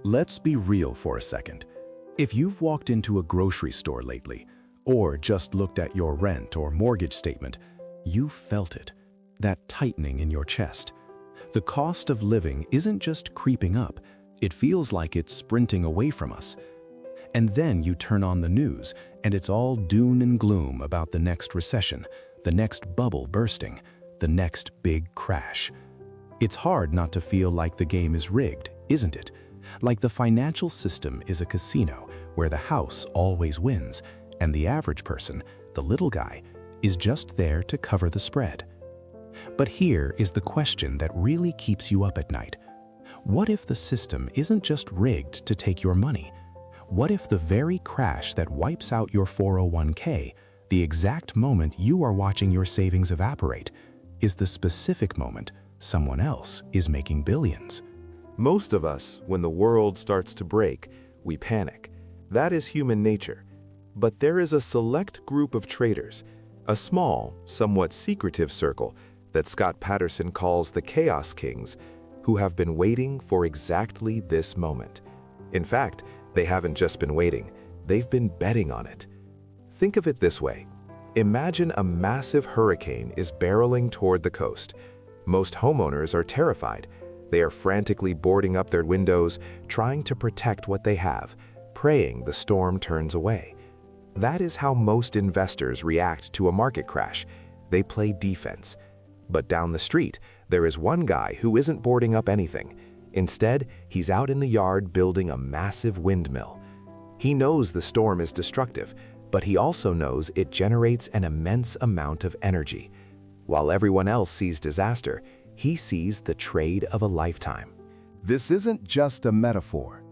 Let's be real for a second. If you've walked into a grocery store lately, or just looked at your rent or mortgage statement, you felt it, that tightening in your chest. The cost of living isn't just creeping up, it feels like it's sprinting away from us. And then you turn on the news, and it's all doom and gloom about the next recession, the next bubble bursting, the next big crash. It's hard not to feel like the game is rigged, isn't it? Like the financial system is a casino where the house always wins, and the average person, the little guy, is just there to cover the spread. But here is the question that really keeps you up at night. What if the system isn't just rigged to take your money? What if the very crash that wipes out your 401k, the exact moment you are watching your savings evaporate, is the specific moment someone else is making billions? Most of us, when the world starts to break, we panic. That is human nature. But there is a select group of traders, a small, somewhat secretive circle that Scott Patterson calls the Chaos Kings, who have been waiting for exactly this moment. In fact, they haven't just been waiting, they've been betting on it. Think of it this way. Imagine a massive hurricane is barreling toward the coast. Most homeowners are terrified. They are frantically boarding up their windows, trying to protect what they have, praying the storm turns away. That is how most investors react to a market crash. They play defense. But down the street, there is one guy who isn't boarding up anything. Instead, he's out in the yard building a massive windmill. He knows the storm is destructive, but he also knows it generates an immense amount of energy. While everyone else sees disaster, he sees the trade of a lifetime. This isn't just a metaphor.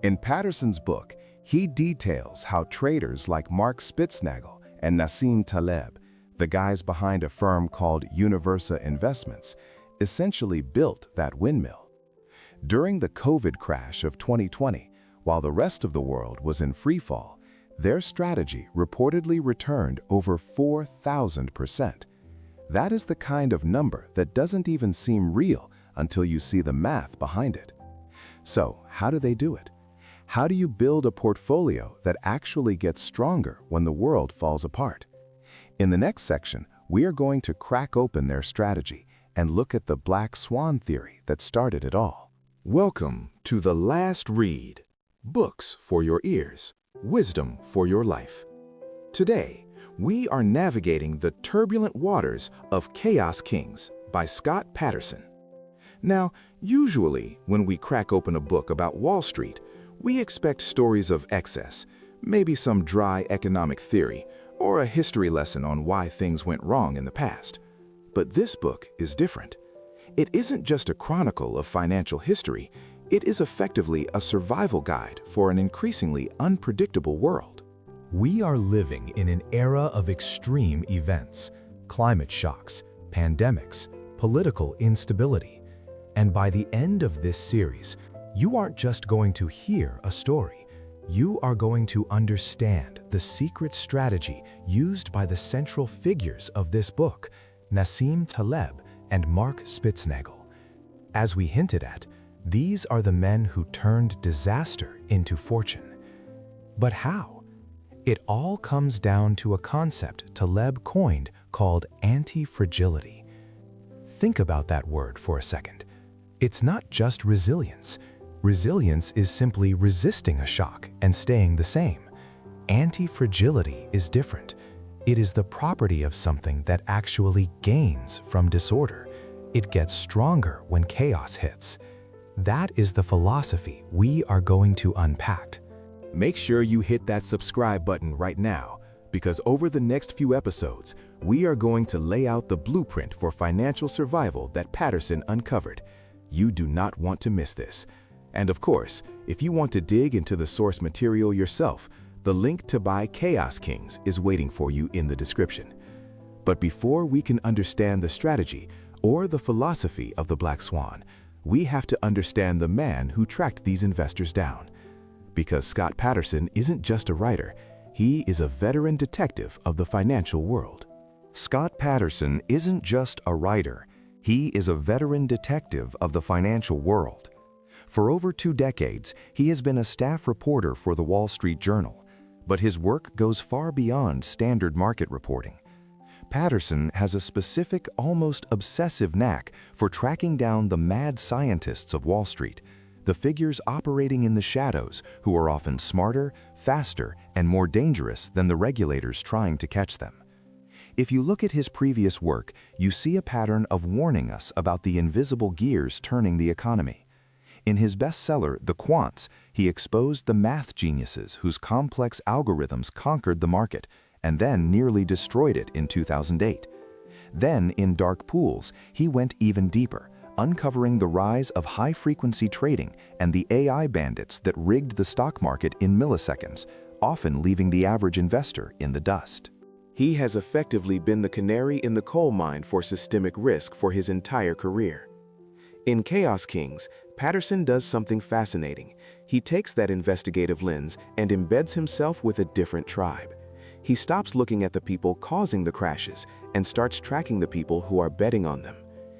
In Patterson's book, he details how traders like Mark Spitznagel and Nassim Taleb, the guys behind a firm called Universa Investments, essentially built that windmill. During the COVID crash of 2020, while the rest of the world was in freefall, their strategy reportedly returned over 4,000%. That is the kind of number that doesn't even seem real until you see the math behind it. So, how do they do it? How do you build a portfolio that actually gets stronger when the world falls apart? In the next section, we are going to crack open their strategy and look at the Black Swan theory that started it all. Welcome to The Last Read. Books for your ears, wisdom for your life. Today, we are navigating the turbulent waters of Chaos Kings by Scott Patterson. Now, usually when we crack open a book about Wall Street, we expect stories of excess, maybe some dry economic theory, or a history lesson on why things went wrong in the past. But this book is different. It isn't just a chronicle of financial history, it is effectively a survival guide for an increasingly unpredictable world. We are living in an era of extreme events, climate shocks, pandemics, political instability. And by the end of this series, you aren't just going to hear a story. You are going to understand the secret strategy used by the central figures of this book, Nassim Taleb and Mark Spitznagel. As we hinted at, these are the men who turned disaster into fortune. But how? It all comes down to a concept Taleb coined called antifragility. Think about that word for a second. It's not just resilience. Resilience is simply resisting a shock and staying the same. Antifragility is different. It is the property of something that actually gains from disorder. It gets stronger when chaos hits. That is the philosophy we are going to unpack. Make sure you hit that subscribe button right now, because over the next few episodes, we are going to lay out the blueprint for financial survival that Patterson uncovered. You do not want to miss this. And of course, if you want to dig into the source material yourself, the link to buy Chaos Kings is waiting for you in the description. But before we can understand the strategy or the philosophy of the Black Swan, we have to understand the man who tracked these investors down. Because Scott Patterson isn't just a writer, he is a veteran detective of the financial world. Scott Patterson isn't just a writer, he is a veteran detective of the financial world. For over 2 decades, he has been a staff reporter for the Wall Street Journal, but his work goes far beyond standard market reporting. Patterson has a specific, almost obsessive knack for tracking down the mad scientists of Wall Street, the figures operating in the shadows who are often smarter, faster, and more dangerous than the regulators trying to catch them. If you look at his previous work, you see a pattern of warning us about the invisible gears turning the economy. In his bestseller, The Quants, he exposed the math geniuses whose complex algorithms conquered the market and then nearly destroyed it in 2008. Then, in Dark Pools, he went even deeper, uncovering the rise of high-frequency trading and the AI bandits that rigged the stock market in milliseconds, often leaving the average investor in the dust. He has effectively been the canary in the coal mine for systemic risk for his entire career. In Chaos Kings, Patterson does something fascinating. He takes that investigative lens and embeds himself with a different tribe. He stops looking at the people causing the crashes and starts tracking the people who are betting on them.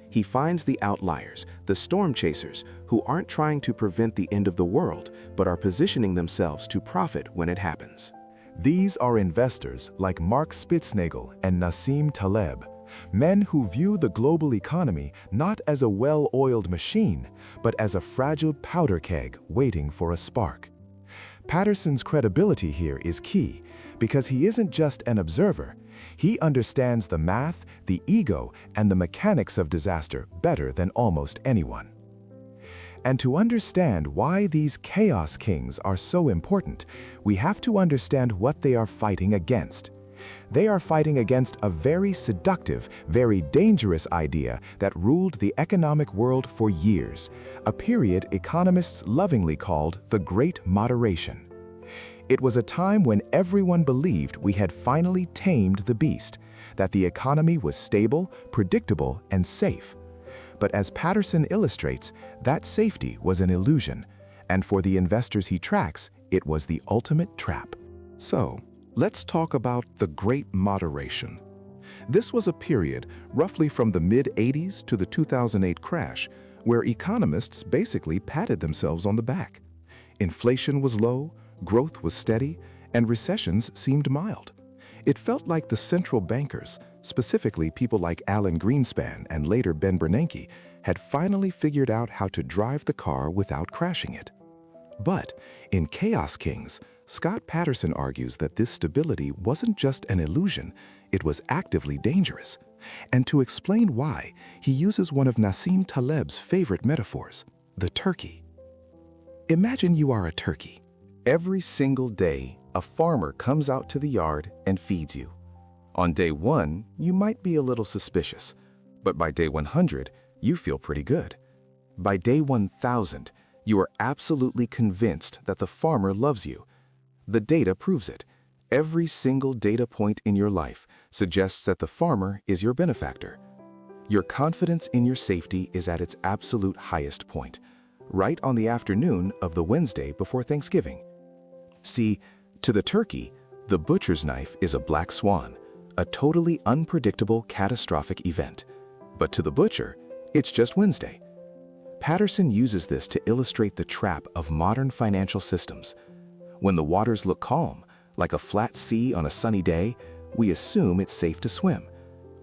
He finds the outliers, the storm chasers, who aren't trying to prevent the end of the world, but are positioning themselves to profit when it happens. These are investors like Mark Spitznagel and Nassim Taleb, men who view the global economy not as a well-oiled machine, but as a fragile powder keg waiting for a spark. Patterson's credibility here is key because he isn't just an observer. He understands the math, the ego, and the mechanics of disaster better than almost anyone. And to understand why these chaos kings are so important, we have to understand what they are fighting against. They are fighting against a very seductive, very dangerous idea that ruled the economic world for years, a period economists lovingly called the Great Moderation. It was a time when everyone believed we had finally tamed the beast, that the economy was stable, predictable, and safe. But as Patterson illustrates, that safety was an illusion, and for the investors he tracks, it was the ultimate trap. So, let's talk about the Great Moderation. This was a period roughly from the mid-80s to the 2008 crash, where economists basically patted themselves on the back. Inflation was low, growth was steady, and recessions seemed mild. It felt like the central bankers, specifically people like Alan Greenspan and later Ben Bernanke, had finally figured out how to drive the car without crashing it. But in Chaos Kings, Scott Patterson argues that this stability wasn't just an illusion, it was actively dangerous. And to explain why, he uses one of Nassim Taleb's favorite metaphors, the turkey. Imagine you are a turkey. Every single day, a farmer comes out to the yard and feeds you. On day 1, you might be a little suspicious, but by day 100, you feel pretty good. By day 1000, you are absolutely convinced that the farmer loves you. The data proves it. Every single data point in your life suggests that the farmer is your benefactor. Your confidence in your safety is at its absolute highest point, right on the afternoon of the Wednesday before Thanksgiving. See, to the turkey, the butcher's knife is a black swan, a totally unpredictable, catastrophic event. But to the butcher, it's just Wednesday. Patterson uses this to illustrate the trap of modern financial systems. When the waters look calm, like a flat sea on a sunny day, we assume it's safe to swim.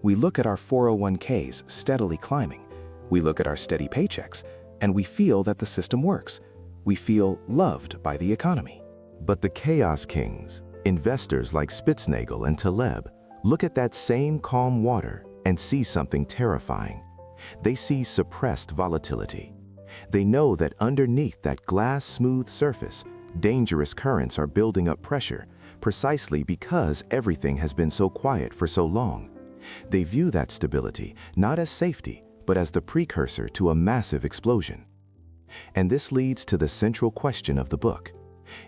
We look at our 401ks steadily climbing. We look at our steady paychecks, and we feel that the system works. We feel loved by the economy. But the Chaos Kings, investors like Spitznagel and Taleb, look at that same calm water and see something terrifying. They see suppressed volatility. They know that underneath that glass-smooth surface, dangerous currents are building up pressure, precisely because everything has been so quiet for so long. They view that stability not as safety, but as the precursor to a massive explosion. And this leads to the central question of the book.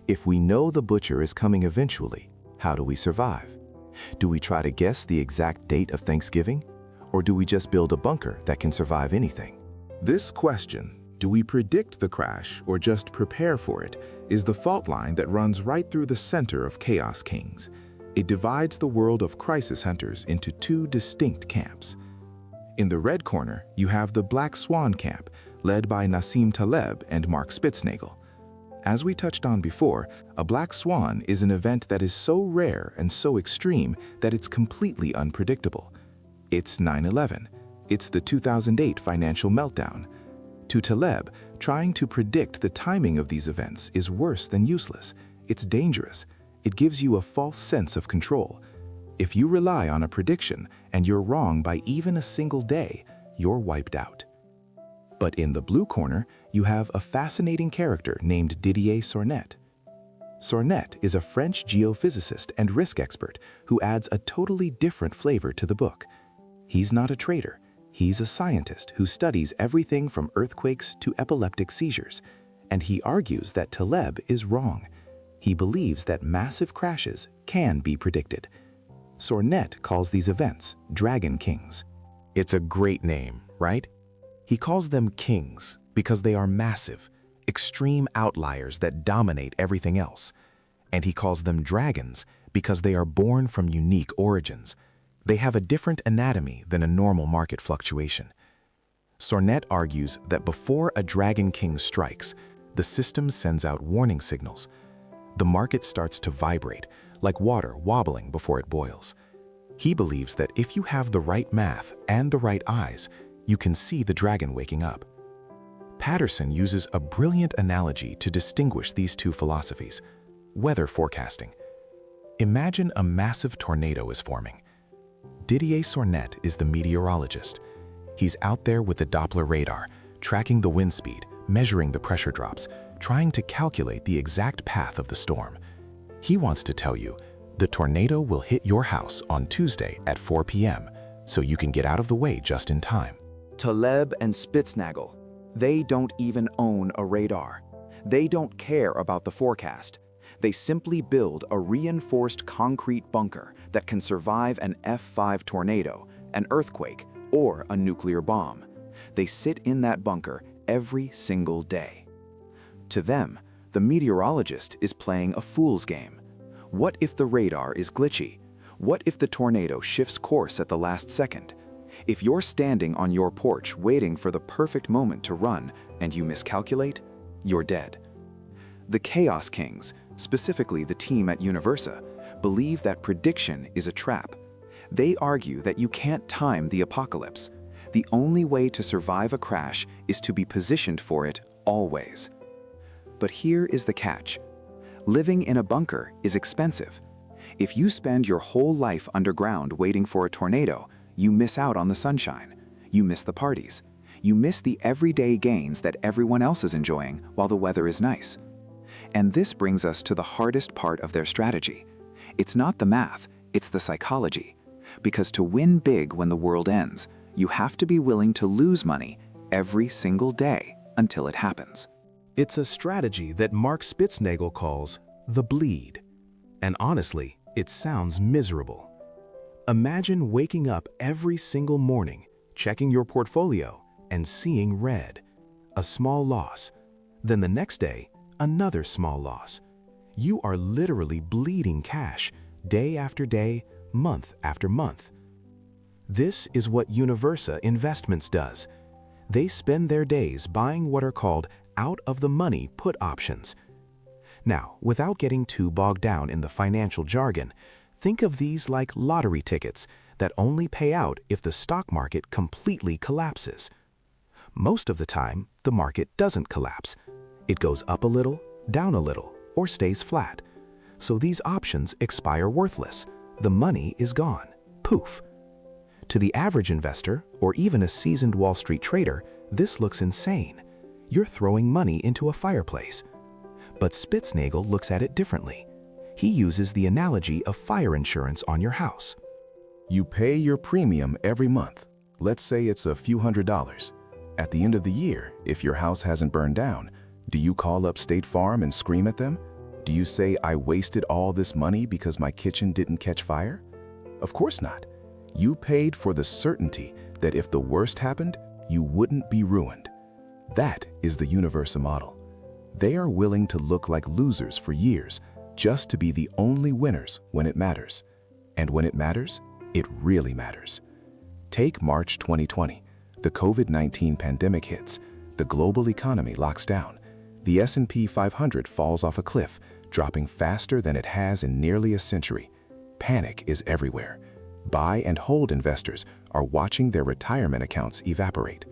If we know the butcher is coming eventually, how do we survive? Do we try to guess the exact date of Thanksgiving? Or do we just build a bunker that can survive anything? This question, do we predict the crash or just prepare for it, is the fault line that runs right through the center of Chaos Kings. It divides the world of crisis hunters into 2 distinct camps. In the red corner, you have the Black Swan camp, led by Nassim Taleb and Mark Spitznagel. As we touched on before, a black swan is an event that is so rare and so extreme that it's completely unpredictable. It's 9/11. It's the 2008 financial meltdown. To Taleb, trying to predict the timing of these events is worse than useless. It's dangerous. It gives you a false sense of control. If you rely on a prediction and you're wrong by even a single day, you're wiped out. But in the blue corner, you have a fascinating character named Didier Sornet. Sornet is a French geophysicist and risk expert who adds a totally different flavor to the book. He's not a trader. He's a scientist who studies everything from earthquakes to epileptic seizures, and he argues that Taleb is wrong. He believes that massive crashes can be predicted. Sornet calls these events Dragon Kings. It's a great name, right? He calls them kings because they are massive, extreme outliers that dominate everything else. And he calls them dragons because they are born from unique origins. They have a different anatomy than a normal market fluctuation. Sornet argues that before a dragon king strikes, the system sends out warning signals. The market starts to vibrate, like water wobbling before it boils. He believes that if you have the right math and the right eyes, you can see the dragon waking up. Patterson uses a brilliant analogy to distinguish these two philosophies: weather forecasting. Imagine a massive tornado is forming. Didier Sornet is the meteorologist. He's out there with the Doppler radar, tracking the wind speed, measuring the pressure drops, trying to calculate the exact path of the storm. He wants to tell you, the tornado will hit your house on Tuesday at 4 p.m., so you can get out of the way just in time. Taleb and Spitznagel, they don't even own a radar. They don't care about the forecast. They simply build a reinforced concrete bunker that can survive an F5 tornado, an earthquake, or a nuclear bomb. They sit in that bunker every single day. To them, the meteorologist is playing a fool's game. What if the radar is glitchy? What if the tornado shifts course at the last second? If you're standing on your porch waiting for the perfect moment to run and you miscalculate, you're dead. The Chaos Kings, specifically the team at Universa, believe that prediction is a trap. They argue that you can't time the apocalypse. The only way to survive a crash is to be positioned for it always. But here is the catch. Living in a bunker is expensive. If you spend your whole life underground waiting for a tornado, you miss out on the sunshine. You miss the parties. You miss the everyday gains that everyone else is enjoying while the weather is nice. And this brings us to the hardest part of their strategy. It's not the math, it's the psychology. Because to win big when the world ends, you have to be willing to lose money every single day until it happens. It's a strategy that Mark Spitznagel calls the bleed. And honestly, it sounds miserable. Imagine waking up every single morning, checking your portfolio, and seeing red. A small loss. Then the next day, another small loss. You are literally bleeding cash, day after day, month after month. This is what Universa Investments does. They spend their days buying what are called out-of-the-money put options. Now, without getting too bogged down in the financial jargon, think of these like lottery tickets that only pay out if the stock market completely collapses. Most of the time, the market doesn't collapse. It goes up a little, down a little, or stays flat. So these options expire worthless. The money is gone. Poof. To the average investor, or even a seasoned Wall Street trader, this looks insane. You're throwing money into a fireplace. But Spitznagel looks at it differently. He uses the analogy of fire insurance on your house. You pay your premium every month. Let's say it's a few $100s. At the end of the year, if your house hasn't burned down, do you call up State Farm and scream at them? Do you say, I wasted all this money because my kitchen didn't catch fire? Of course not. You paid for the certainty that if the worst happened, you wouldn't be ruined. That is the Universa model. They are willing to look like losers for years just to be the only winners when it matters. And when it matters, it really matters. Take March 2020. The COVID-19 pandemic hits. The global economy locks down. The S&P 500 falls off a cliff, dropping faster than it has in nearly a century. Panic is everywhere. Buy and hold investors are watching their retirement accounts evaporate.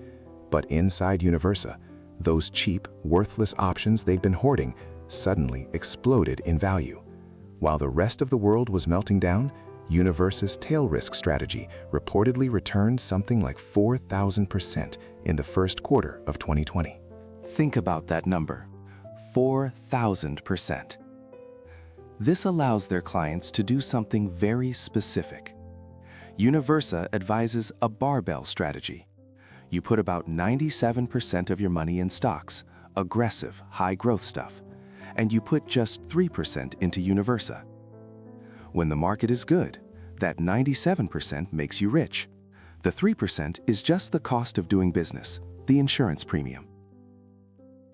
But inside Universa, those cheap, worthless options they'd been hoarding suddenly exploded in value. While the rest of the world was melting down, Universa's tail risk strategy reportedly returned something like 4,000% in the first quarter of 2020. Think about that number, 4,000%. This allows their clients to do something very specific. Universa advises a barbell strategy. You put about 97% of your money in stocks, aggressive, high-growth stuff, and you put just 3% into Universa. When the market is good, that 97% makes you rich. The 3% is just the cost of doing business, the insurance premium.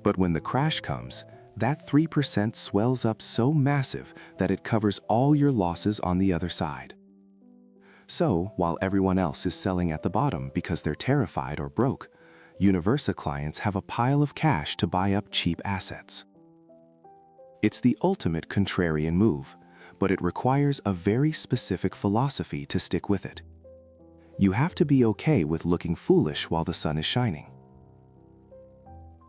But when the crash comes, that 3% swells up so massive that it covers all your losses on the other side. So, while everyone else is selling at the bottom because they're terrified or broke, Universa clients have a pile of cash to buy up cheap assets. It's the ultimate contrarian move, but it requires a very specific philosophy to stick with it. You have to be okay with looking foolish while the sun is shining.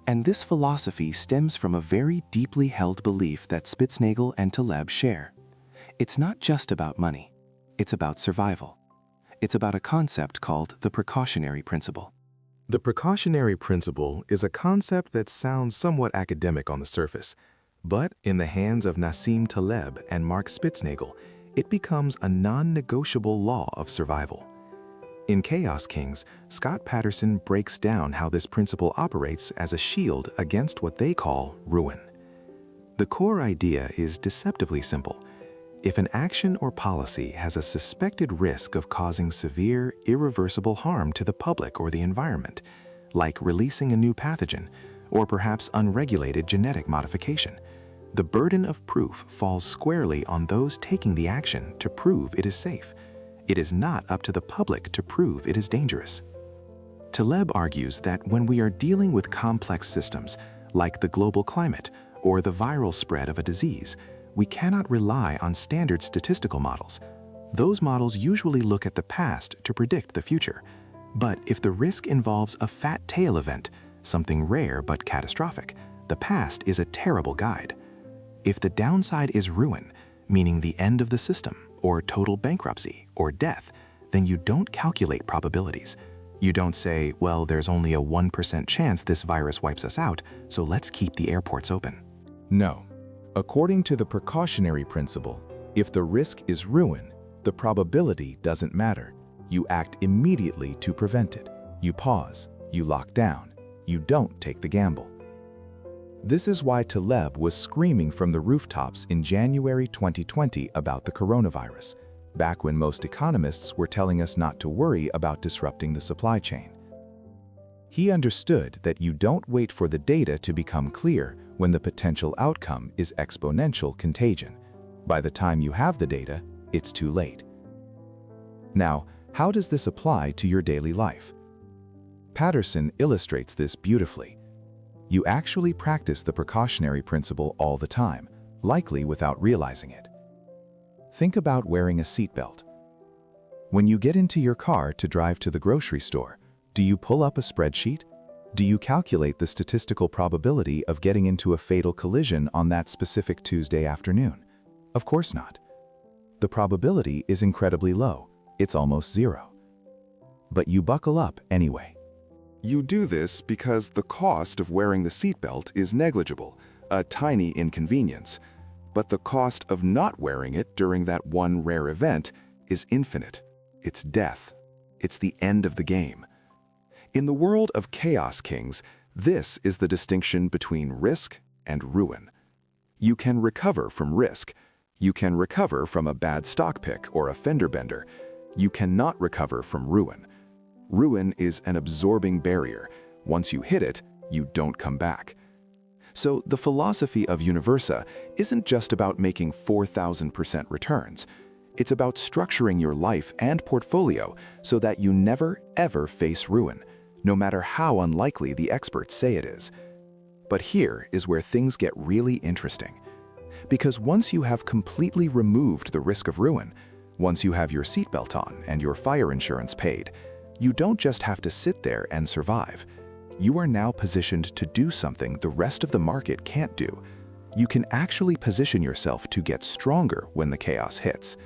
And this philosophy stems from a very deeply held belief that Spitznagel and Taleb share. It's not just about money. It's about survival. It's about a concept called the Precautionary Principle. The Precautionary Principle is a concept that sounds somewhat academic on the surface, but in the hands of Nassim Taleb and Mark Spitznagel, it becomes a non-negotiable law of survival. In Chaos Kings, Scott Patterson breaks down how this principle operates as a shield against what they call ruin. The core idea is deceptively simple. If an action or policy has a suspected risk of causing severe, irreversible harm to the public or the environment, like releasing a new pathogen, or perhaps unregulated genetic modification, the burden of proof falls squarely on those taking the action to prove it is safe. It is not up to the public to prove it is dangerous. Taleb argues that when we are dealing with complex systems, like the global climate or the viral spread of a disease, we cannot rely on standard statistical models. Those models usually look at the past to predict the future. But if the risk involves a fat tail event, something rare but catastrophic, the past is a terrible guide. If the downside is ruin, meaning the end of the system, or total bankruptcy, or death, then you don't calculate probabilities. You don't say, well, there's only a 1% chance this virus wipes us out, so let's keep the airports open. No. According to the precautionary principle, if the risk is ruin, the probability doesn't matter. You act immediately to prevent it. You pause. You lock down. You don't take the gamble. This is why Taleb was screaming from the rooftops in January 2020 about the coronavirus, back when most economists were telling us not to worry about disrupting the supply chain. He understood that you don't wait for the data to become clear when the potential outcome is exponential contagion. By the time you have the data, it's too late. Now, how does this apply to your daily life? Patterson illustrates this beautifully. You actually practice the precautionary principle all the time, likely without realizing it. Think about wearing a seatbelt. When you get into your car to drive to the grocery store, do you pull up a spreadsheet? Do you calculate the statistical probability of getting into a fatal collision on that specific Tuesday afternoon? Of course not. The probability is incredibly low. It's almost zero. But you buckle up anyway. You do this because the cost of wearing the seatbelt is negligible, a tiny inconvenience. But the cost of not wearing it during that one rare event is infinite. It's death. It's the end of the game. In the world of Chaos Kings, this is the distinction between risk and ruin. You can recover from risk. You can recover from a bad stock pick or a fender bender. You cannot recover from ruin. Ruin is an absorbing barrier. Once you hit it, you don't come back. So the philosophy of Universa isn't just about making 4,000% returns. It's about structuring your life and portfolio so that you never, ever face ruin. no matter how unlikely the experts say it is. But here is where things get really interesting. Because once you have completely removed the risk of ruin, once you have your seatbelt on and your fire insurance paid, you don't just have to sit there and survive. You are now positioned to do something the rest of the market can't do. You can actually position yourself to get stronger when the chaos hits.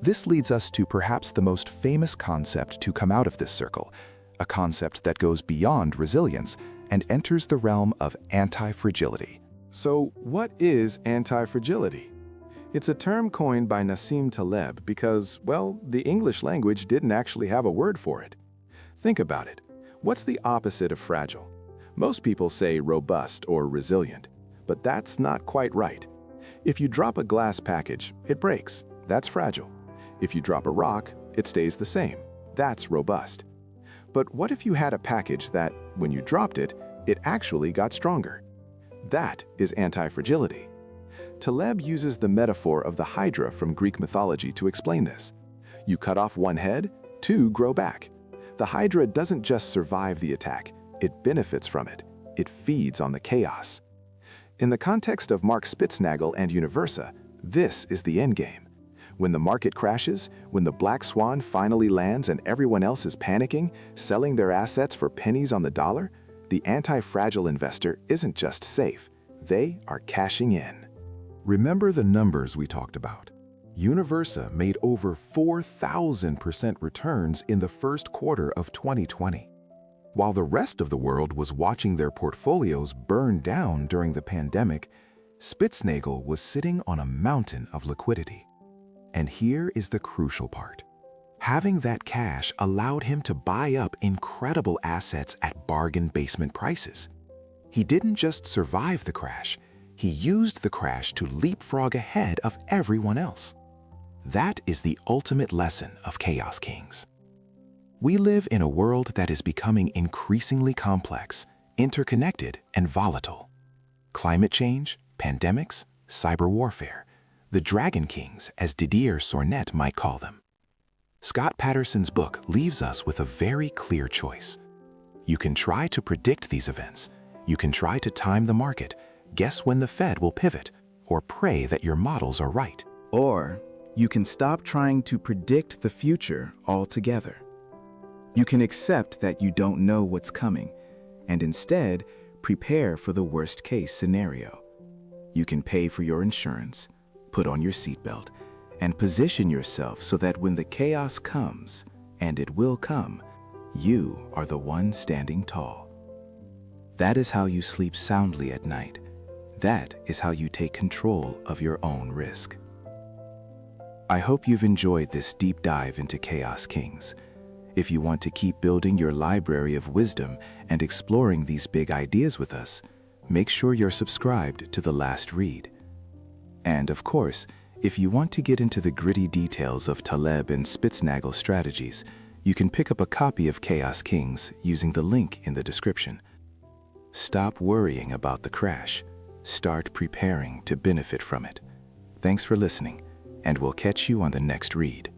This leads us to perhaps the most famous concept to come out of this circle, a concept that goes beyond resilience and enters the realm of anti-fragility. So what is anti-fragility? It's a term coined by Nassim Taleb because, well, the English language didn't actually have a word for it. Think about it. What's the opposite of fragile? Most people say robust or resilient, but that's not quite right. If you drop a glass package, it breaks. That's fragile. If you drop a rock, it stays the same. That's robust. But what if you had a package that, when you dropped it, it actually got stronger? That is anti-fragility. Taleb uses the metaphor of the Hydra from Greek mythology to explain this. You cut off one head, two grow back. The Hydra doesn't just survive the attack, it benefits from it. It feeds on the chaos. In the context of Mark Spitznagel and Universa, this is the endgame. When the market crashes, when the Black Swan finally lands and everyone else is panicking, selling their assets for pennies on the dollar, the anti-fragile investor isn't just safe, they are cashing in. Remember the numbers we talked about. Universa made over 4,000% returns in the first quarter of 2020. While the rest of the world was watching their portfolios burn down during the pandemic, Spitznagel was sitting on a mountain of liquidity. And here is the crucial part. Having that cash allowed him to buy up incredible assets at bargain basement prices. He didn't just survive the crash, he used the crash to leapfrog ahead of everyone else. That is the ultimate lesson of Chaos Kings. We live in a world that is becoming increasingly complex, interconnected, and volatile. Climate change, pandemics, cyber warfare, the Dragon Kings, as Didier Sornet might call them. Scott Patterson's book leaves us with a very clear choice. You can try to predict these events, you can try to time the market, guess when the Fed will pivot, or pray that your models are right. Or you can stop trying to predict the future altogether. You can accept that you don't know what's coming, and instead prepare for the worst-case scenario. You can pay for your insurance, put on your seatbelt, and position yourself so that when the chaos comes, and it will come, you are the one standing tall. That is how you sleep soundly at night. That is how you take control of your own risk. I hope you've enjoyed this deep dive into Chaos Kings. If you want to keep building your library of wisdom and exploring these big ideas with us, make sure you're subscribed to The Last Read. And of course, if you want to get into the gritty details of Taleb and Spitznagel strategies, you can pick up a copy of Chaos Kings using the link in the description. Stop worrying about the crash. Start preparing to benefit from it. Thanks for listening, and we'll catch you on the next read.